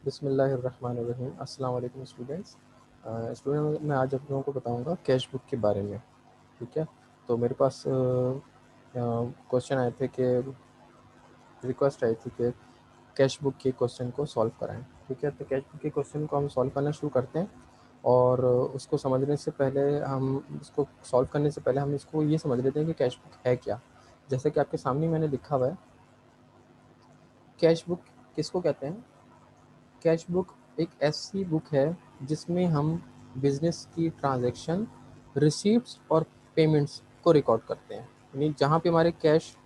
बिस्मिल्लाहिर्रहमानिर्रहीम। अस्सलाम वालेकुम स्टूडेंट्स। मैं आज आप लोगों को बताऊंगा कैश बुक के बारे में। ठीक है, तो मेरे पास क्वेश्चन आए थे कि रिक्वेस्ट आई थी कि कैश बुक के क्वेश्चन को सॉल्व कराएं। ठीक है, तो कैश बुक के क्वेश्चन को हम सॉल्व करना शुरू करते हैं। और उसको समझने से पहले हम उसको सॉल्व करने से पहले हम इसको ये समझ लेते हैं कि कैश बुक है क्या। जैसे कि आपके सामने मैंने लिखा हुआ है, कैश बुक किसको कहते हैं। कैश बुक एक ऐसी बुक है जिसमें हम बिजनेस की ट्रांजैक्शन, रिसीप्ट्स और पेमेंट्स को रिकॉर्ड करते हैं। यानी जहाँ पे हमारे कैश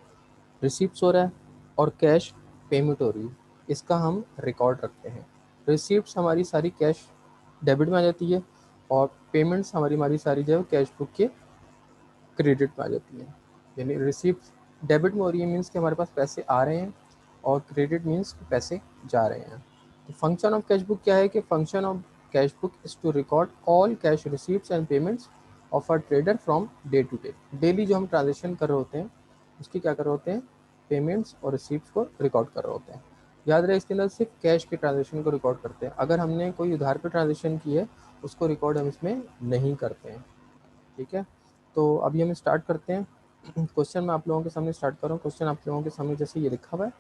रिसीप्ट्स हो रहा है और कैश पेमेंट हो रही है, इसका हम रिकॉर्ड रखते हैं। रिसीप्ट्स हमारी सारी कैश डेबिट में आ जाती है और पेमेंट्स हमारी हमारी सारी जो है कैश बुक के क्रेडिट में आ जाती है। यानी रिसीप्ट डेबिट में हो रही है मीन्स कि हमारे पास पैसे आ रहे हैं, और क्रेडिट मीन्स कि पैसे जा रहे हैं। तो फंक्शन ऑफ कैश बुक क्या है कि function of cash book is to record all cash receipts and payments of a trader from day to day. Daily जो हम ट्रांजेक्शन कर रहे होते हैं उसकी क्या कर रहे होते हैं, पेमेंट्स और रिसीप्ट्स को रिकॉर्ड कर रहे होते हैं। याद रहे इसके अंदर सिर्फ कैश के ट्रांजेक्शन को रिकॉर्ड करते हैं। अगर हमने कोई उधार पे ट्रांजेक्शन की है उसको रिकॉर्ड हम इसमें नहीं करते हैं। ठीक है, तो अभी हम स्टार्ट करते हैं। क्वेश्चन मैं आप लोगों के सामने स्टार्ट कर रहा हूँ। क्वेश्चन आप लोगों के सामने जैसे ये लिखा हुआ है,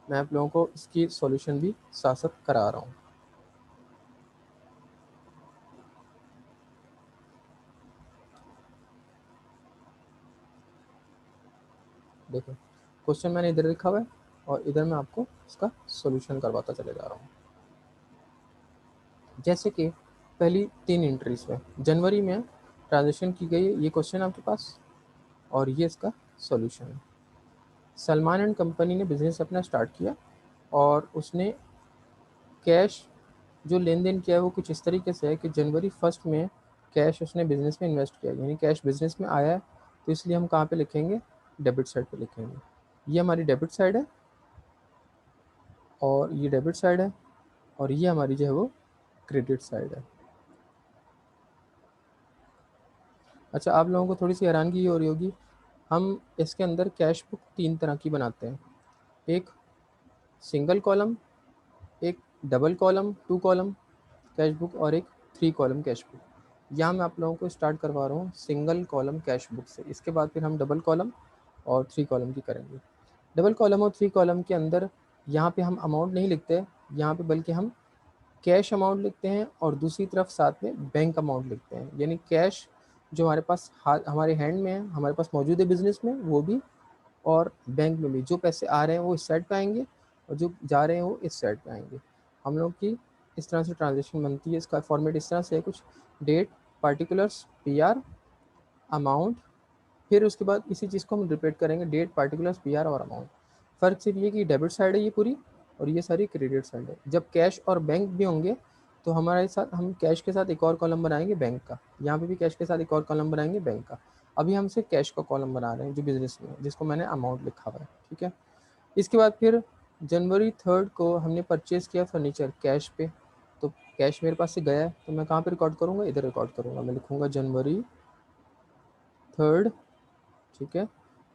मैं आप लोगों को इसकी सॉल्यूशन भी साथ साथ करा रहा हूँ। देखो, क्वेश्चन मैंने इधर लिखा हुआ है और इधर मैं आपको इसका सॉल्यूशन करवाता चले जा रहा हूँ। जैसे कि पहली 3 एंट्रीज में जनवरी में ट्रांजेक्शन की गई है, ये क्वेश्चन आपके पास, और ये इसका सॉल्यूशन है। सलमान एंड कंपनी ने बिजनेस अपना स्टार्ट किया और उसने कैश जो लेन देन किया है वो कुछ इस तरीके से है कि जनवरी 1 में कैश उसने बिजनेस में इन्वेस्ट किया, यानी कैश बिजनेस में आया है। तो इसलिए हम कहाँ पे लिखेंगे, डेबिट साइड पे लिखेंगे। ये हमारी डेबिट साइड है और ये डेबिट साइड है, और ये हमारी जो है वो क्रेडिट साइड है। अच्छा, आप लोगों को थोड़ी सी हैरानगी ये हो रही होगी, हम इसके अंदर कैश बुक 3 तरह की बनाते हैं। एक सिंगल कॉलम, एक double column 2 column cash book, और एक 3 कॉलम कैश बुक। यहाँ मैं आप लोगों को स्टार्ट करवा रहा हूँ सिंगल कॉलम कैश बुक से। इसके बाद फिर हम डबल कॉलम और 3 कॉलम की करेंगे। डबल कॉलम और 3 कॉलम के अंदर यहाँ पे हम अमाउंट नहीं लिखते यहाँ पे, बल्कि हम कैश अमाउंट लिखते हैं और दूसरी तरफ साथ में बैंक अमाउंट लिखते हैं। यानी कैश जो हमारे पास हमारे हैंड में है, हमारे पास मौजूद है बिजनेस में, वो भी, और बैंक में भी जो पैसे आ रहे हैं वो इस साइड पे आएंगे और जो जा रहे हैं वो इस साइड पे आएंगे। हम लोग की इस तरह से ट्रांजेक्शन बनती है। इसका फॉर्मेट इस तरह से है कुछ, डेट, पार्टिकुलर्स, पीआर, अमाउंट। फिर उसके बाद इसी चीज़ को हम रिपीट करेंगे, डेट, पार्टिकुलर्स, पीआर और अमाउंट। फ़र्क सिर्फ ये कि डेबिट साइड है ये पूरी, और ये सारी क्रेडिट साइड है। जब कैश और बैंक भी होंगे तो हमारे साथ हम कैश के साथ एक और कॉलम बनाएंगे बैंक का, यहाँ पे भी कैश के साथ एक और कॉलम बनाएंगे बैंक का। अभी हम सिर्फ कैश का कॉलम बना रहे हैं जो बिजनेस में है, जिसको मैंने अमाउंट लिखा हुआ है। ठीक है, इसके बाद फिर जनवरी 3 को हमने परचेज़ किया फर्नीचर कैश पे। तो कैश मेरे पास से गया है तो मैं कहाँ पे रिकॉर्ड करूँगा, इधर रिकॉर्ड करूँगा। मैं लिखूँगा जनवरी 3। ठीक है,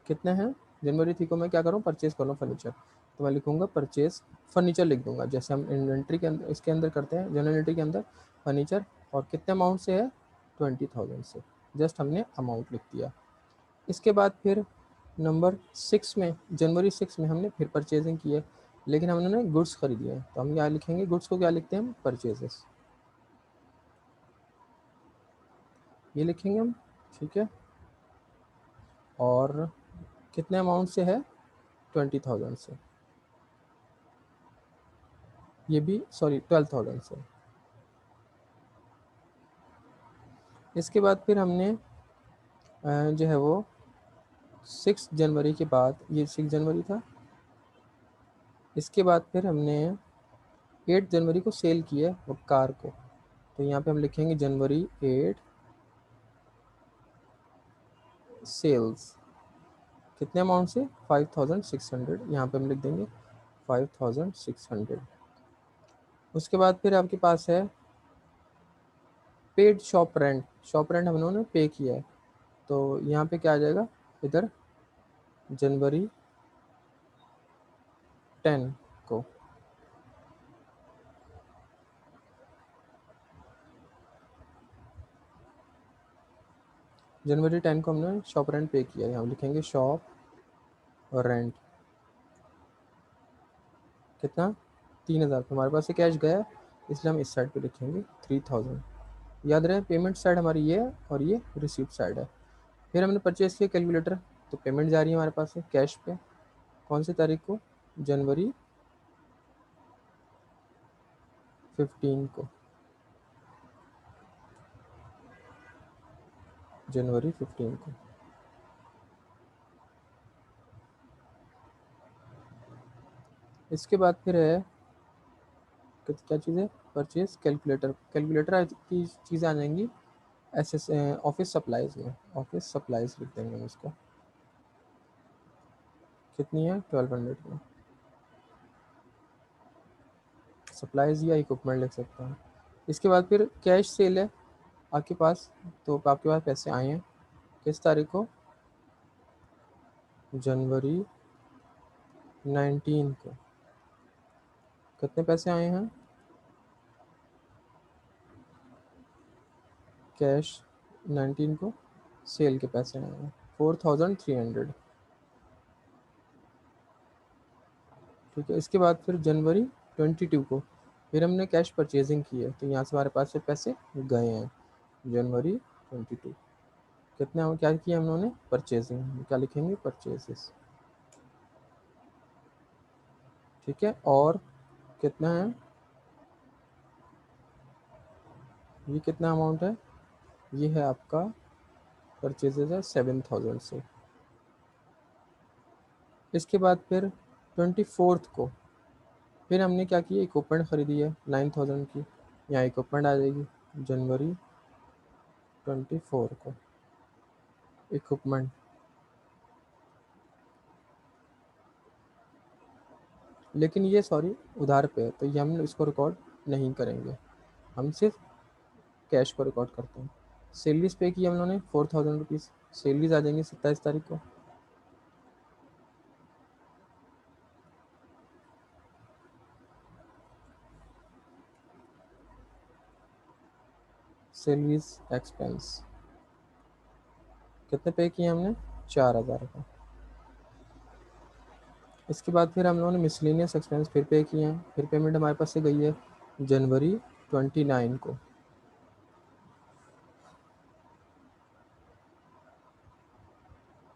कितने हैं, जनवरी 3 को मैं क्या करूँ, परचेज़ कर लूँ फर्नीचर। तो मैं लिखूँगा परचेज़ फर्नीचर लिख दूँगा, जैसे हम इन्वेंट्री के अंदर इसके अंदर करते हैं, जनरल एंट्री के अंदर फर्नीचर। और कितने अमाउंट से है, 20,000 से। जस्ट हमने अमाउंट लिख दिया। इसके बाद फिर नंबर 6 में, जनवरी 6 में हमने फिर परचेजिंग की है, लेकिन हमने गुड्स खरीदी है। तो हम यहाँ लिखेंगे, गुड्स को क्या लिखते हैं हम, परचेजेस, ये लिखेंगे हम। ठीक है, और कितने अमाउंट से है, 20,000 से, ये भी सॉरी 12,000 से। इसके बाद फिर हमने जो है वो 6 जनवरी के बाद, ये 6 जनवरी था। इसके बाद फिर हमने 8 जनवरी को सेल किया वो कार को। तो यहाँ पे हम लिखेंगे जनवरी 8 सेल्स, कितने अमाउंट से, 5,600। यहाँ पे हम लिख देंगे 5,600। उसके बाद फिर आपके पास है paid shop rent. Shop rent हम लोगों ने पे किया है, तो यहाँ पे क्या आ जाएगा, इधर जनवरी 10 को जनवरी 10 को हमने शॉप रेंट पे किया, यहाँ लिखेंगे शॉप रेंट कितना 3000, हमारे पास से कैश गया इसलिए हम इस साइड पे लिखेंगे 3000। याद रहे पेमेंट साइड हमारी ये है और ये रिसीप्ट साइड है। फिर हमने परचेज किया कैलकुलेटर, तो पेमेंट जा रही है हमारे पास से कैश पे, कौन सी तारीख को, जनवरी 15 को, जनवरी 15 को। इसके बाद फिर है क्या चीज़ है, परचेज कैलकुलेटर। कैलकुलेटर की चीज़ें आ जाएंगी एस ऑफिस सप्लाईज में, ऑफिस सप्लाईज लिख देंगे हम इसको, कितनी है 1200 में, सप्लाईज या इक्विपमेंट लिख सकते हैं। इसके बाद फिर कैश सेल है आपके पास, तो आपके पास पैसे आए हैं किस तारीख को, जनवरी 19 को। कितने पैसे आए हैं, कैश 19 को, सेल के पैसे आए हैं 4300। ठीक है, इसके बाद फिर जनवरी 22 को फिर हमने कैश परचेजिंग की है, तो यहाँ से हमारे पास से पैसे गए हैं जनवरी 22। कितने हम क्या किया हम लोगों ने, परचेजिंग, क्या लिखेंगे परचेजेस। ठीक है, और कितना है, ये कितना अमाउंट है, ये है आपका परचेजेस है 7000 से। इसके बाद फिर 24 को फिर हमने क्या किया, इक्विपमेंट खरीदी है 9000 की, यहाँ इक्विपमेंट आ जाएगी जनवरी 24 को, इक्विपमेंट। लेकिन ये सॉरी उधार पे है, तो ये हम इसको रिकॉर्ड नहीं करेंगे, हम सिर्फ कैश को रिकॉर्ड करते हैं। सैलरीज पे की हम लोगों ने 4000 रुपीज़, सैलरीज आ जाएंगी 27 तारीख को। सैलरीज एक्सपेंस कितने पे किए हमने, 4000 का। इसके बाद फिर हम लोगों ने मिसलेनियस एक्सपेंस फिर पे किए हैं, फिर पेमेंट हमारे पास से गई है जनवरी 29 को,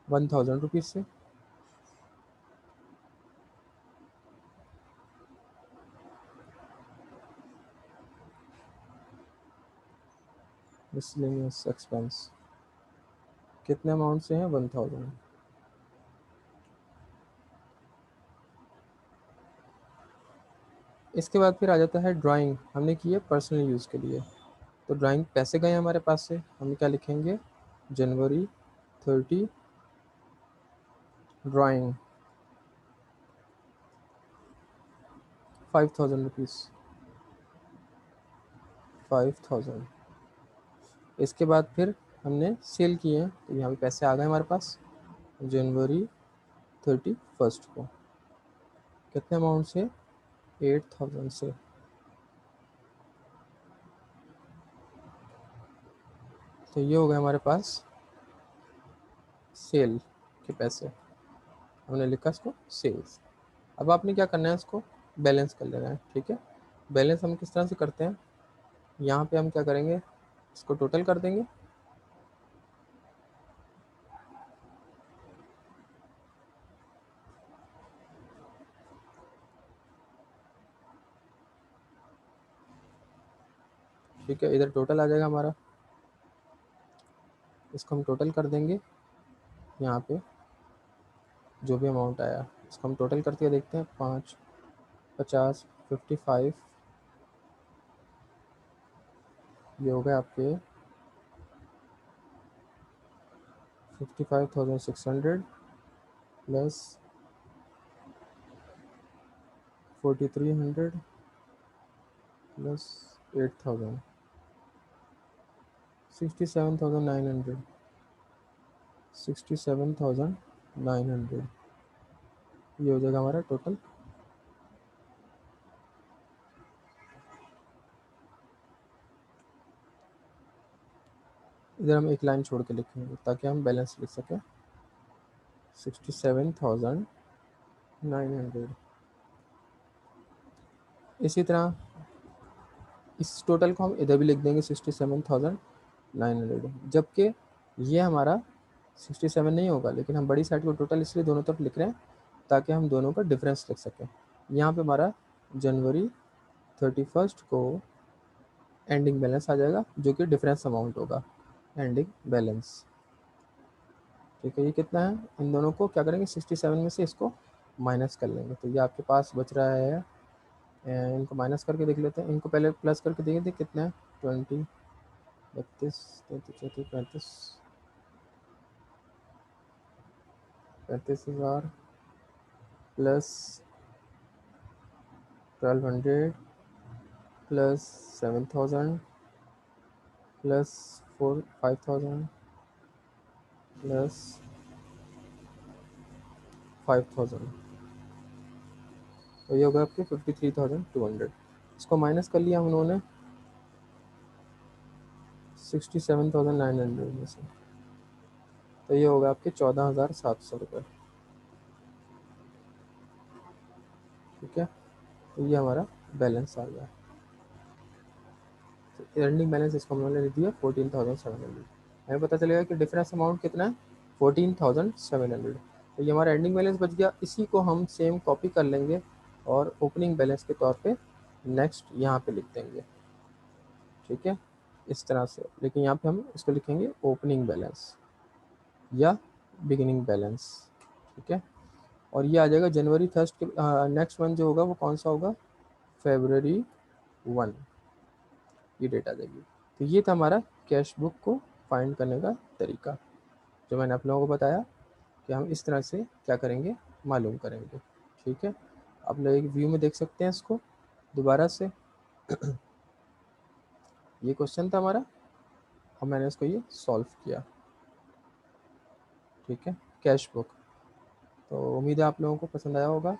1000 रुपीज़ से। मिसलेनियस एक्सपेंस कितने अमाउंट से हैं, 1000। इसके बाद फिर आ जाता है ड्राइंग, हमने की है पर्सनल यूज़ के लिए, तो ड्राइंग पैसे गए हमारे पास से, हम क्या लिखेंगे जनवरी 30 ड्राइंग 5000 रुपीज़, 5000। इसके बाद फिर हमने सेल किए हैं, तो यहाँ पे पैसे आ गए हमारे पास जनवरी 31 को, कितने अमाउंट से, 8000 से। तो ये हो गए हमारे पास सेल के पैसे, हमने लिखा इसको सेल्स। अब आपने क्या करना है, इसको बैलेंस कर लेना है। ठीक है, बैलेंस हम किस तरह से करते हैं, यहाँ पे हम क्या करेंगे, इसको टोटल कर देंगे, ठीक है, इधर टोटल आ जाएगा हमारा, इसको हम टोटल कर देंगे, यहाँ पे जो भी अमाउंट आया इसको हम टोटल करके देखते हैं, 5, 50, 55, ये हो गए आपके 55,600 प्लस 4300 प्लस 8000, 67,900, 67,900, ये हो जाएगा हमारा टोटल। इधर हम एक लाइन छोड़ के लिखेंगे ताकि हम बैलेंस लिख सकें 67,900। इसी तरह इस टोटल को हम इधर भी लिख देंगे 67,900, जबकि ये हमारा 67 नहीं होगा, लेकिन हम बड़ी साइड को टोटल इसलिए दोनों तरफ लिख रहे हैं ताकि हम दोनों का डिफरेंस लिख सकें। यहाँ पे हमारा जनवरी 31 को एंडिंग बैलेंस आ जाएगा जो कि डिफरेंस अमाउंट होगा, एंडिंग बैलेंस। ठीक है, ये कितना है, इन दोनों को क्या करेंगे 67 में से इसको माइनस कर लेंगे, तो ये आपके पास बच रहा है। इनको माइनस करके देख लेते हैं, इनको पहले प्लस करके देख दें कितना है, 20, 32, 33, 35, 35,000 प्लस 1200 प्लस 7,000 प्लस 5,000 प्लस 5,000, तो ये होगा आपके 53,200। इसको माइनस कर लिया हम उन्होंने 67,900 में से, तो ये होगा आपके 14,700 रुपये। ठीक है, तो ये हमारा बैलेंस आ गया। तो अर्निंग बैलेंस इसको हमने लिख दिया 14,700। हमें पता चलेगा कि डिफरेंस अमाउंट कितना है, 14,700। तो ये हमारा एंडिंग बैलेंस बच गया। इसी को हम सेम कॉपी कर लेंगे और ओपनिंग बैलेंस के तौर पे नेक्स्ट यहाँ पे लिख देंगे। ठीक है, इस तरह से, लेकिन यहाँ पे हम इसको लिखेंगे ओपनिंग बैलेंस या बिगिनिंग बैलेंस। ठीक है, और ये आ जाएगा जनवरी 1 के नेक्स्ट मंथ जो होगा वो कौन सा होगा, February 1, ये डेट आ जाएगी। तो ये था हमारा कैश बुक को फाइंड करने का तरीका, जो मैंने आप लोगों को बताया कि हम इस तरह से क्या करेंगे, मालूम करेंगे। ठीक है, आप लोग एक व्यू में देख सकते हैं इसको दोबारा से। ये क्वेश्चन था हमारा और मैंने इसको ये सॉल्व किया। ठीक है, कैश बुक। तो उम्मीद है आप लोगों को पसंद आया होगा।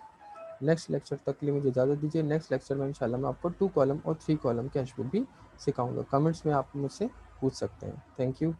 नेक्स्ट लेक्चर तक के लिए मुझे इजाज़त दीजिए। नेक्स्ट लेक्चर में इंशाल्लाह मैं आपको 2 कॉलम और 3 कॉलम कैश बुक भी सिखाऊंगा। कमेंट्स में आप मुझसे पूछ सकते हैं। Thank you.